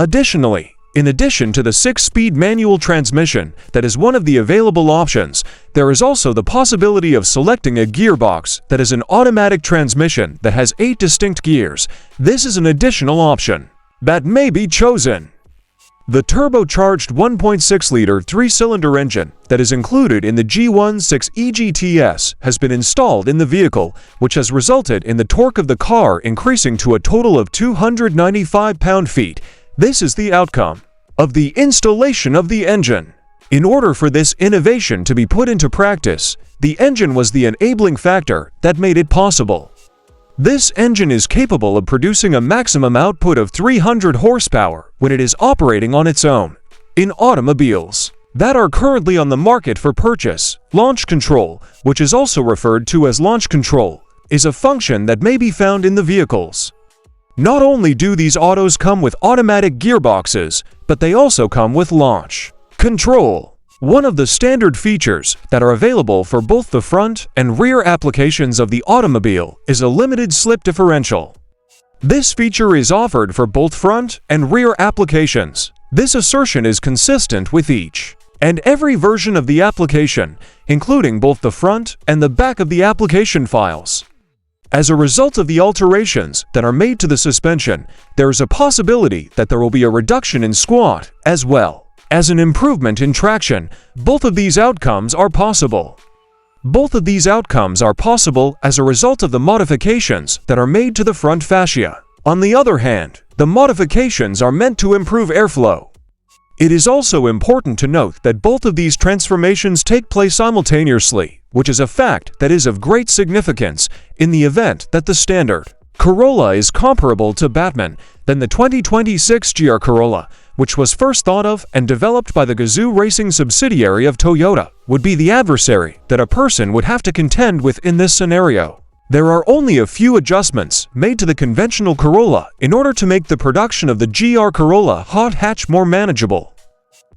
Additionally, in addition to the 6-speed manual transmission that is one of the available options, there is also the possibility of selecting a gearbox that is an automatic transmission that has 8 distinct gears. This is an additional option that may be chosen. The turbocharged 1.6-liter 3-cylinder engine that is included in the G16 EGTS has been installed in the vehicle, which has resulted in the torque of the car increasing to a total of 295 pound-feet. This is the outcome of the installation of the engine. In order for this innovation to be put into practice, the engine was the enabling factor that made it possible. This engine is capable of producing a maximum output of 300 horsepower when it is operating on its own. In automobiles that are currently on the market for purchase, launch control, which is also referred to as launch control, is a function that may be found in the vehicles. Not only do these autos come with automatic gearboxes, but they also come with launch control. One of the standard features that are available for both the front and rear applications of the automobile is a limited slip differential. This feature is offered for both front and rear applications. This assertion is consistent with each and every version of the application, including both the front and the back of the application files. As a result of the alterations that are made to the suspension, there is a possibility that there will be a reduction in squat as well as an improvement in traction. Both of these outcomes are possible. Both of these outcomes are possible as a result of the modifications that are made to the front fascia. On the other hand, the modifications are meant to improve airflow. It is also important to note that both of these transformations take place simultaneously, which is a fact that is of great significance in the event that the standard Corolla is comparable to Batman, then the 2026 GR Corolla, which was first thought of and developed by the Gazoo Racing subsidiary of Toyota, would be the adversary that a person would have to contend with in this scenario. There are only a few adjustments made to the conventional Corolla in order to make the production of the GR Corolla hot hatch more manageable.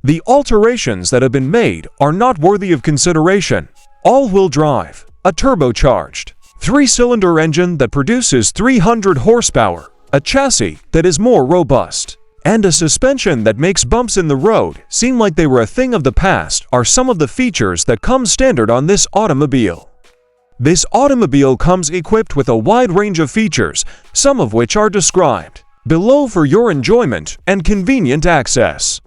The alterations that have been made are not worthy of consideration. All-wheel drive, a turbocharged 3-cylinder engine that produces 300 horsepower, a chassis that is more robust, and a suspension that makes bumps in the road seem like they were a thing of the past are some of the features that come standard on this automobile. This automobile comes equipped with a wide range of features, some of which are described below for your enjoyment and convenient access.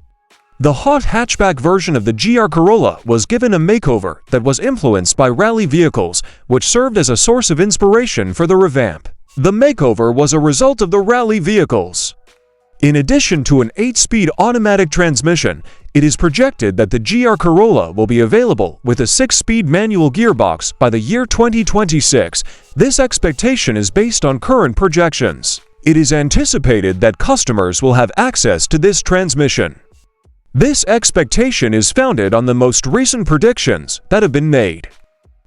The hot hatchback version of the GR Corolla was given a makeover that was influenced by rally vehicles, which served as a source of inspiration for the revamp. The makeover was a result of the rally vehicles. In addition to an 8-speed automatic transmission, it is projected that the GR Corolla will be available with a 6-speed manual gearbox by the year 2026. This expectation is based on current projections. It is anticipated that customers will have access to this transmission. This expectation is founded on the most recent predictions that have been made.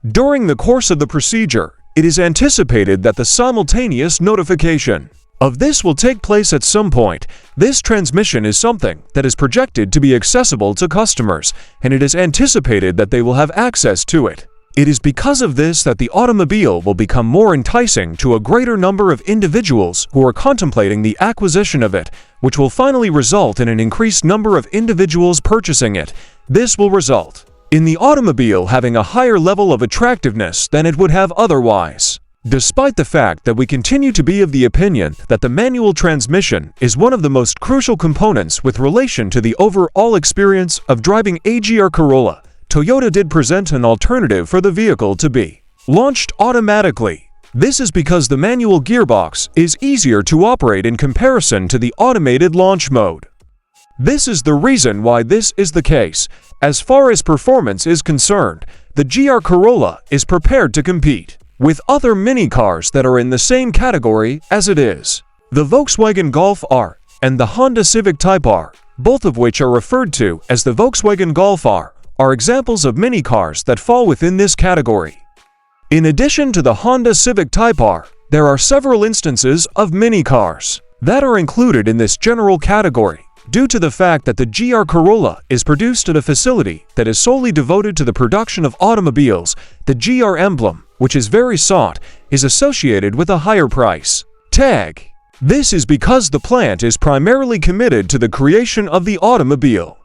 During the course of the procedure, it is anticipated that the simultaneous notification of this will take place at some point. This transmission is something that is projected to be accessible to customers, and it is anticipated that they will have access to it. It is because of this that the automobile will become more enticing to a greater number of individuals who are contemplating the acquisition of it, which will finally result in an increased number of individuals purchasing it. This will result in the automobile having a higher level of attractiveness than it would have otherwise. Despite the fact that we continue to be of the opinion that the manual transmission is one of the most crucial components with relation to the overall experience of driving a GR Corolla, Toyota did present an alternative for the vehicle to be launched automatically. This is because the manual gearbox is easier to operate in comparison to the automated launch mode. This is the reason why this is the case. As far as performance is concerned, the GR Corolla is prepared to compete with other mini cars that are in the same category as it is. The Volkswagen Golf R and the Honda Civic Type R, both of which are referred to as the Volkswagen Golf R, are examples of mini cars that fall within this category. In addition to the Honda Civic Type R, there are several instances of mini cars that are included in this general category. Due to the fact that the GR Corolla is produced at a facility that is solely devoted to the production of automobiles, the GR emblem, which is very sought, is associated with a higher price tag. This is because the plant is primarily committed to the creation of the automobile.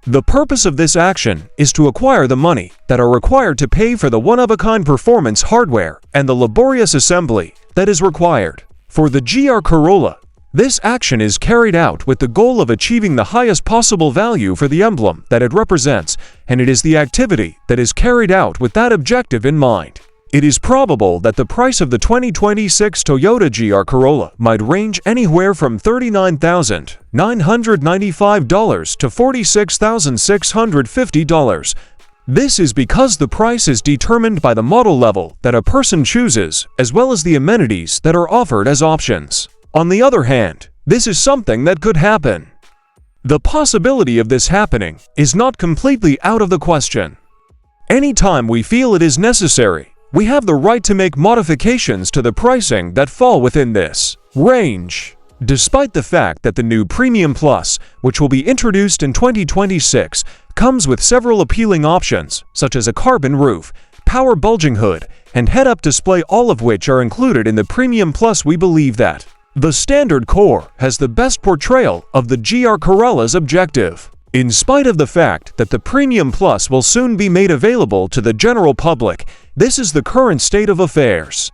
The purpose of this action is to acquire the money that are required to pay for the one-of-a-kind performance hardware and the laborious assembly that is required. For the GR Corolla, this action is carried out with the goal of achieving the highest possible value for the emblem that it represents, and it is the activity that is carried out with that objective in mind. It is probable that the price of the 2026 Toyota GR Corolla might range anywhere from $39,995 to $46,650. This is because the price is determined by the model level that a person chooses, as well as the amenities that are offered as options. On the other hand, this is something that could happen. The possibility of this happening is not completely out of the question. Anytime we feel it is necessary, we have the right to make modifications to the pricing that fall within this range. Despite the fact that the new Premium Plus, which will be introduced in 2026, comes with several appealing options, such as a carbon roof, power bulging hood, and head-up display, all of which are included in the Premium Plus, we believe that the standard core has the best portrayal of the GR Corolla's objective. In spite of the fact that the Premium Plus will soon be made available to the general public, this is the current state of affairs.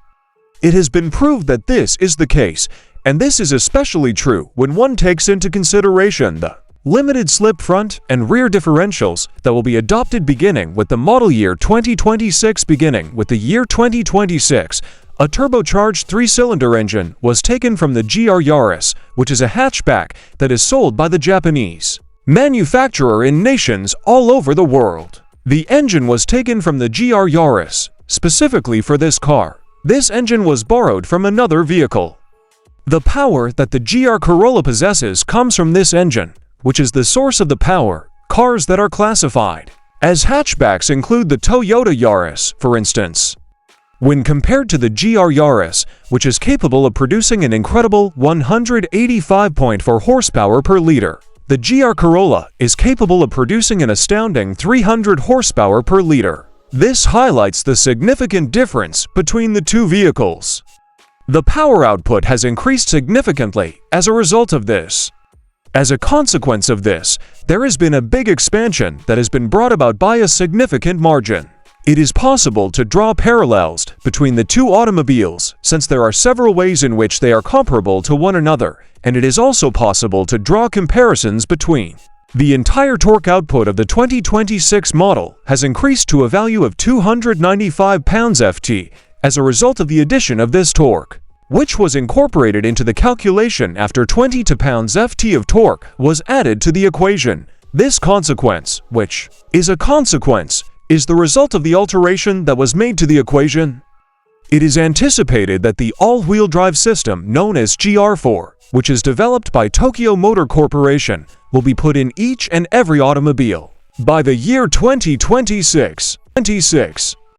It has been proved that this is the case, and this is especially true when one takes into consideration the limited slip front and rear differentials that will be adopted beginning with the model year 2026. Beginning with the year 2026, a turbocharged 3-cylinder engine was taken from the GR Yaris, which is a hatchback that is sold by the Japanese manufacturer in nations all over the world. The engine was taken from the GR Yaris specifically for this car. This engine was borrowed from another vehicle. The power that the GR Corolla possesses comes from this engine, which is the source of the power. Cars that are classified as hatchbacks include the Toyota Yaris, for instance. When compared to the GR Yaris, which is capable of producing an incredible 185.4 horsepower per liter, the GR Corolla is capable of producing an astounding 300 horsepower per liter. This highlights the significant difference between the two vehicles. The power output has increased significantly as a result of this. As a consequence of this, there has been a big expansion that has been brought about by a significant margin. It is possible to draw parallels between the two automobiles since there are several ways in which they are comparable to one another, and it is also possible to draw comparisons between. The entire torque output of the 2026 model has increased to a value of 295 pounds-ft as a result of the addition of this torque, which was incorporated into the calculation after 22 pounds-ft of torque was added to the equation. This consequence, which is a consequence, is the result of the alteration that was made to the equation. It is anticipated that the all-wheel drive system known as GR4, which is developed by Tokyo Motor Corporation, will be put in each and every automobile by the year 2026.